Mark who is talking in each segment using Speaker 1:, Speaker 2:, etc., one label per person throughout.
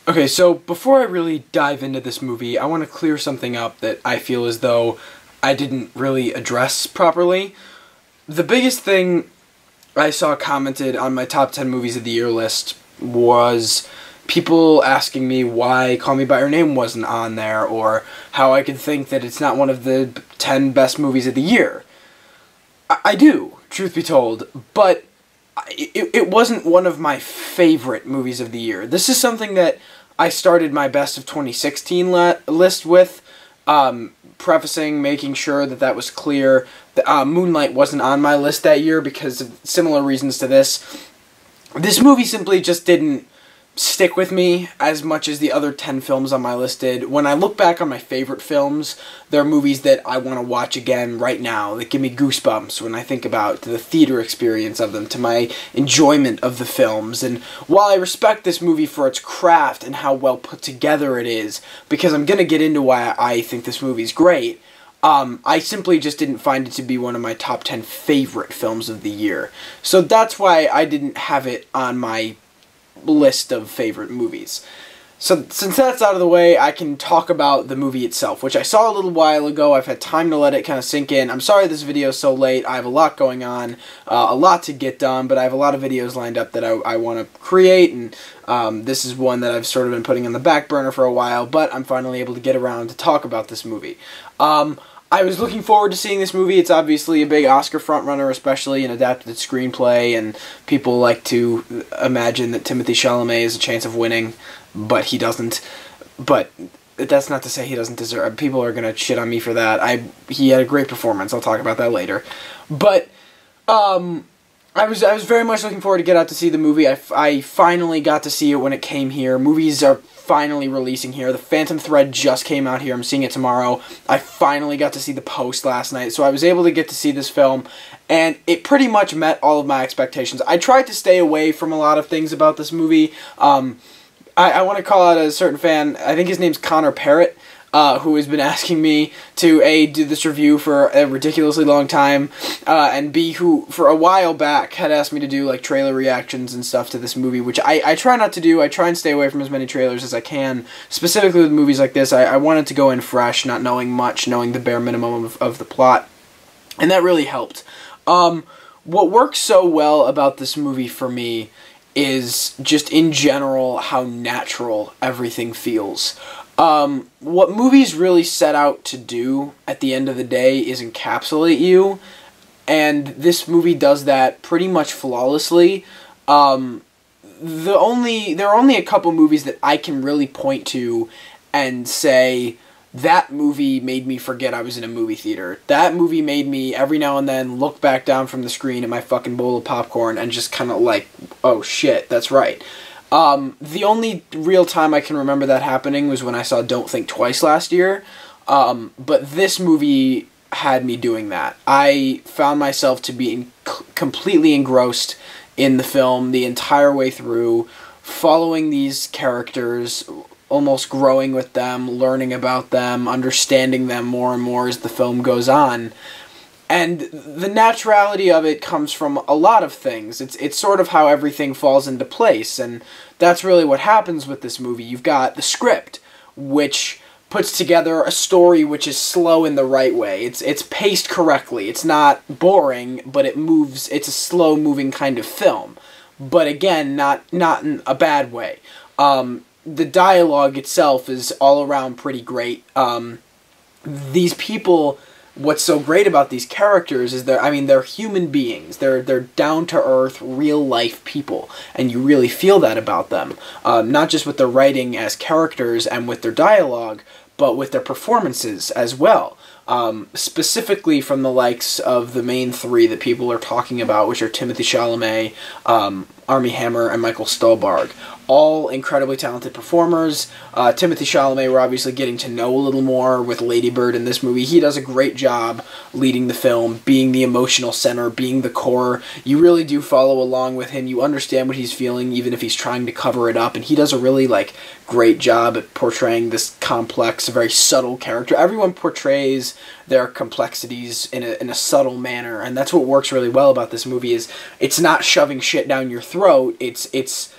Speaker 1: Okay, so before I really dive into this movie, I want to clear something up that I feel as though I didn't really address properly. The biggest thing I saw commented on my top 10 movies of the year list was people asking me why Call Me By Your Name wasn't on there, or how I could think that it's not one of the 10 best movies of the year. I do, truth be told, but it wasn't one of my favorite movies of the year. This is something that I started my best of 2016 list with, prefacing, making sure that that was clear. Moonlight wasn't on my list that year because of similar reasons to this. This movie simply just didn't stick with me as much as the other 10 films on my list did. When I look back on my favorite films, there are movies that I want to watch again right now that give me goosebumps when I think about the theater experience of them, to my enjoyment of the films. And while I respect this movie for its craft and how well put together it is, because I'm going to get into why I think this movie's great, I simply just didn't find it to be one of my top 10 favorite films of the year. So that's why I didn't have it on my list of favorite movies. So since that's out of the way, I can talk about the movie itself, which I saw a little while ago. I've had time to let it kind of sink in. I'm sorry this video is so late. I have a lot going on, a lot to get done, but I have a lot of videos lined up that I want to create, and this is one that I've sort of been putting on the back burner for a while, but I'm finally able to get around to talk about this movie. I was looking forward to seeing this movie. It's obviously a big Oscar frontrunner, especially an adapted screenplay, and people like to imagine that Timothée Chalamet has a chance of winning, but he doesn't. But that's not to say he doesn't deserve. People are gonna shit on me for that. He had a great performance. I'll talk about that later. But I was very much looking forward to get out to see the movie. I finally got to see it when it came here. Movies are finally releasing here. The Phantom Thread just came out here. I'm seeing it tomorrow. I finally got to see The Post last night, so I was able to get to see this film, and it pretty much met all of my expectations. I tried to stay away from a lot of things about this movie. I want to call out a certain fan. I think his name's Connor Parrott, who has been asking me to A, do this review for a ridiculously long time, and B, who for a while back had asked me to do like trailer reactions and stuff to this movie, which I try not to do. I try and stay away from as many trailers as I can. Specifically with movies like this, I wanted to go in fresh, not knowing much, knowing the bare minimum of the plot, and that really helped. What works so well about this movie for me is just in general how natural everything feels. What movies really set out to do at the end of the day is encapsulate you, and this movie does that pretty much flawlessly. There are only a couple movies that I can really point to and say, that movie made me forget I was in a movie theater. That movie made me, every now and then, look back down from the screen at my fucking bowl of popcorn and just kind of like, oh shit, that's right. The only real time I can remember that happening was when I saw Don't Think Twice last year, but this movie had me doing that. I found myself to be completely engrossed in the film the entire way through, following these characters, almost growing with them, learning about them, understanding them more and more as the film goes on. And the naturality of it comes from a lot of things. It's sort of how everything falls into place, and that's really what happens with this movie. You've got the script, which puts together a story which is slow in the right way. It's paced correctly. It's not boring, but it moves. It's a slow-moving kind of film, but again, not in a bad way. The dialogue itself is all around pretty great. These people. What's so great about these characters is they're human beings. They're down-to-earth, real-life people, and you really feel that about them. Not just with their writing as characters and with their dialogue, but with their performances as well. Specifically from the likes of the main three that people are talking about, which are Timothée Chalamet, Armie Hammer, and Michael Stuhlbarg. All incredibly talented performers. Timothée Chalamet, we're obviously getting to know a little more with Lady Bird in this movie. He does a great job leading the film, being the emotional center, being the core. You really do follow along with him. You understand what he's feeling, even if he's trying to cover it up. And he does a really great job at portraying this complex, very subtle character. Everyone portrays their complexities in a subtle manner, and that's what works really well about this movie. Is it's not shoving shit down your throat. It's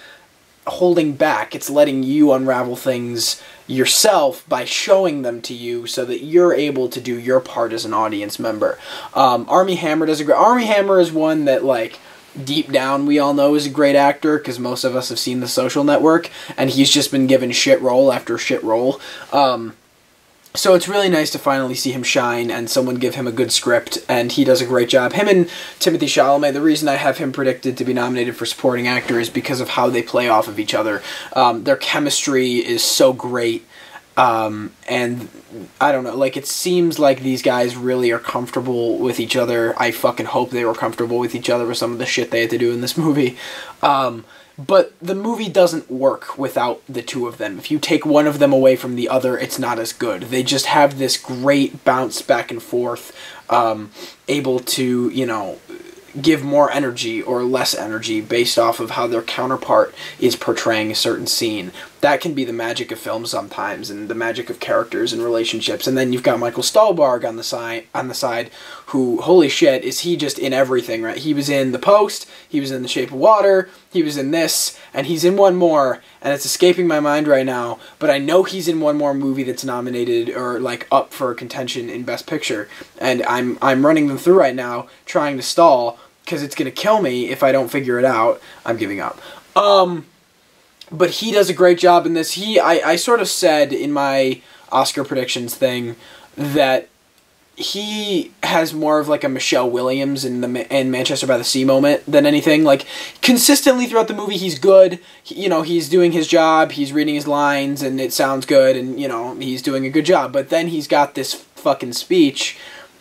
Speaker 1: holding back. It's letting you unravel things yourself by showing them to you so that you're able to do your part as an audience member. Armie Hammer does a great... Armie Hammer is one that, like, deep down we all know is a great actor because most of us have seen The Social Network, and he's just been given shit role after shit role. So it's really nice to finally see him shine and someone give him a good script, and he does a great job. Him and Timothée Chalamet, the reason I have him predicted to be nominated for supporting actor is because of how they play off of each other. Their chemistry is so great, and I don't know, like, it seems like these guys really are comfortable with each other. I fucking hope they were comfortable with each other with some of the shit they had to do in this movie. But the movie doesn't work without the two of them. If you take one of them away from the other, it's not as good. They just have this great bounce back and forth, able to, you know, give more energy or less energy based off of how their counterpart is portraying a certain scene. That can be the magic of film sometimes, and the magic of characters and relationships. And then you've got Michael Stuhlbarg on the side, who, holy shit, is he just in everything, right? He was in The Post, he was in The Shape of Water, he was in this, and he's in one more, and it's escaping my mind right now, but I know he's in one more movie that's nominated or, like, up for contention in Best Picture, and I'm running them through right now, trying to stall, because it's going to kill me if I don't figure it out. I'm giving up. But he does a great job in this. I sort of said in my Oscar predictions thing that he has more of like a Michelle Williams in Manchester by the Sea moment than anything. Like, consistently throughout the movie, he's good. You know, he's doing his job, he's reading his lines, and it sounds good, and, you know, he's doing a good job. But then he's got this fucking speech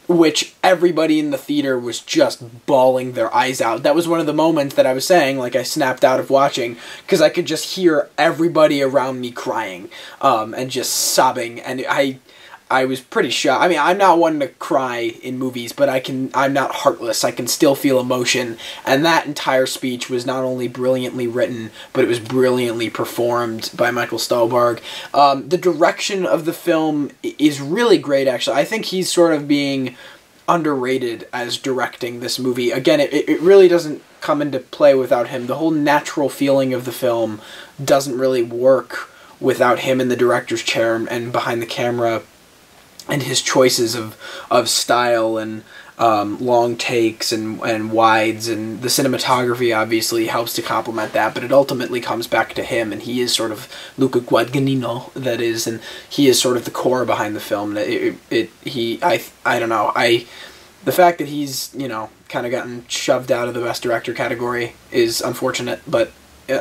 Speaker 1: which everybody in the theater was just bawling their eyes out. That was one of the moments that I was saying, like, I snapped out of watching, because I could just hear everybody around me crying, and just sobbing, and I was pretty shocked. I mean, I'm not one to cry in movies, but I'm not heartless. I can still feel emotion, and that entire speech was not only brilliantly written, but it was brilliantly performed by Michael Stuhlbarg. The direction of the film is really great, actually. I think he's sort of being underrated as directing this movie. Again, it really doesn't come into play without him. The whole natural feeling of the film doesn't really work without him in the director's chair and behind the camera, and his choices of style and long takes and wides, and the cinematography obviously helps to complement that, but it ultimately comes back to him, and he is sort of Luca Guadagnino, that is, and he is sort of the core behind the film. I don't know, the fact that he's, you know, kind of gotten shoved out of the Best Director category is unfortunate, but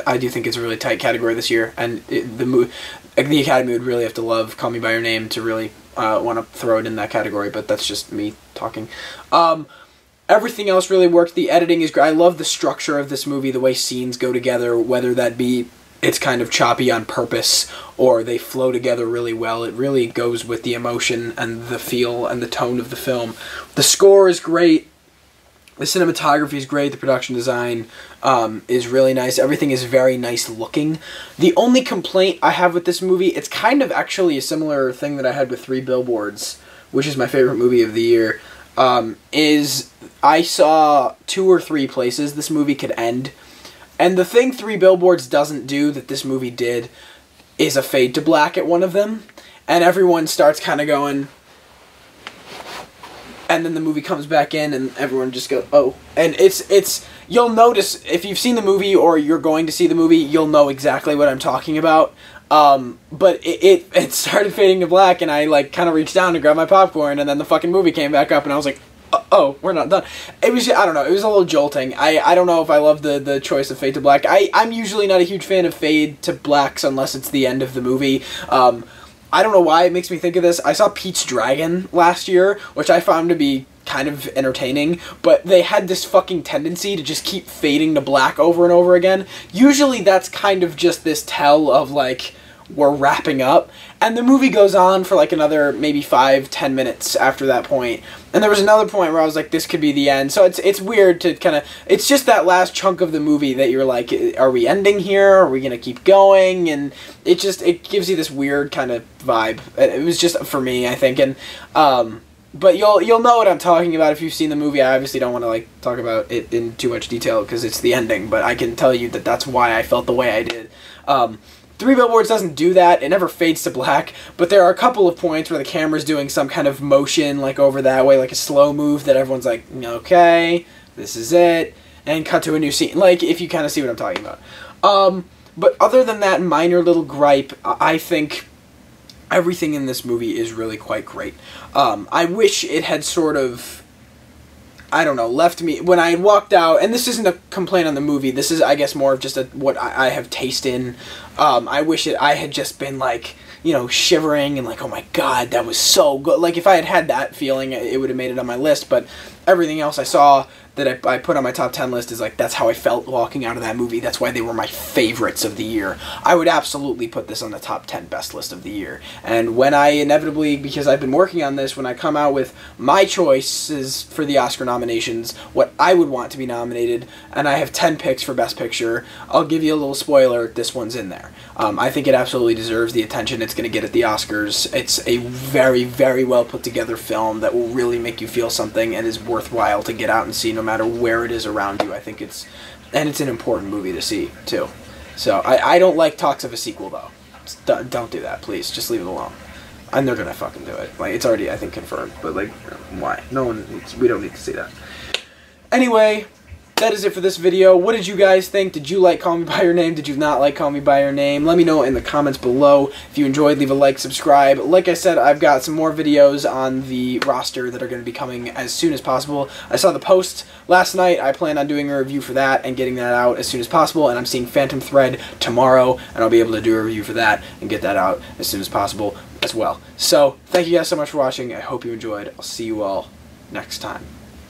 Speaker 1: I do think it's a really tight category this year, and the Academy would really have to love Call Me By Your Name to really want to throw it in that category, but that's just me talking. Everything else really worked. The editing is great. I love the structure of this movie, the way scenes go together, whether that be it's kind of choppy on purpose or they flow together really well. It really goes with the emotion and the feel and the tone of the film. The score is great. The cinematography is great. The production design is really nice. Everything is very nice looking. The only complaint I have with this movie, it's kind of actually a similar thing that I had with 3 Billboards, which is my favorite movie of the year, is I saw 2 or 3 places this movie could end. And the thing 3 Billboards doesn't do that this movie did is a fade to black at one of them. And everyone starts kind of going, and then the movie comes back in, and everyone just goes, oh. And it's you'll notice, if you've seen the movie, or you're going to see the movie, you'll know exactly what I'm talking about. But it started fading to black, and I, like, kind of reached down to grab my popcorn, and then the fucking movie came back up, and I was like, oh, we're not done. It was, I don't know, it was a little jolting. I don't know if I love the choice of fade to black. I'm usually not a huge fan of fade to blacks unless it's the end of the movie. I don't know why it makes me think of this. I saw Pete's Dragon last year, which I found to be kind of entertaining, but they had this fucking tendency to just keep fading to black over and over again. Usually that's kind of just this tell of, like, we're wrapping up, and the movie goes on for like another maybe 5-10 minutes after that point, and there was another point where I was like, this could be the end. So it's weird to kind of, it's just that last chunk of the movie that you're like, are we ending here, are we gonna keep going? And it gives you this weird kind of vibe. It was just for me, I think. And but you'll know what I'm talking about if you've seen the movie. I obviously don't want to, like, talk about it in too much detail because it's the ending, but I can tell you that that's why I felt the way I did. Three Billboards doesn't do that. It never fades to black, but there are a couple of points where the camera's doing some kind of motion, like over that way, like a slow move that everyone's like, okay, this is it, and cut to a new scene. Like, if you kind of see what I'm talking about. But other than that minor little gripe, I think everything in this movie is really quite great. I wish it had sort of, I don't know, left me, when I had walked out, and this isn't a complaint on the movie, this is, I guess, more of just what I have taste in. I wish I had just been, like, you know, shivering and like, oh my god, that was so good. Like, if I had had that feeling, it would have made it on my list, but everything else I saw that I put on my top 10 list is like, that's how I felt walking out of that movie. That's why they were my favorites of the year. I would absolutely put this on the top 10 best list of the year. And when I inevitably, because I've been working on this, when I come out with my choices for the Oscar nominations, what I would want to be nominated, and I have 10 picks for Best Picture, I'll give you a little spoiler, this one's in there. I think it absolutely deserves the attention it's going to get at the Oscars. It's a very, very well put together film that will really make you feel something and is worthwhile to get out and see no matter where it is around you. I think it's an important movie to see too. So I don't like talks of a sequel though. Don't do that, please. Just leave it alone. And they're gonna fucking do it. Like, it's already, I think, confirmed. But like, why? We don't need to see that. Anyway, that is it for this video. What did you guys think? Did you like Call Me By Your Name? Did you not like Call Me By Your Name? Let me know in the comments below. If you enjoyed, leave a like, subscribe. Like I said, I've got some more videos on the roster that are going to be coming as soon as possible. I saw the post last night. I plan on doing a review for that and getting that out as soon as possible. And I'm seeing Phantom Thread tomorrow, and I'll be able to do a review for that and get that out as soon as possible as well. So, thank you guys so much for watching. I hope you enjoyed. I'll see you all next time.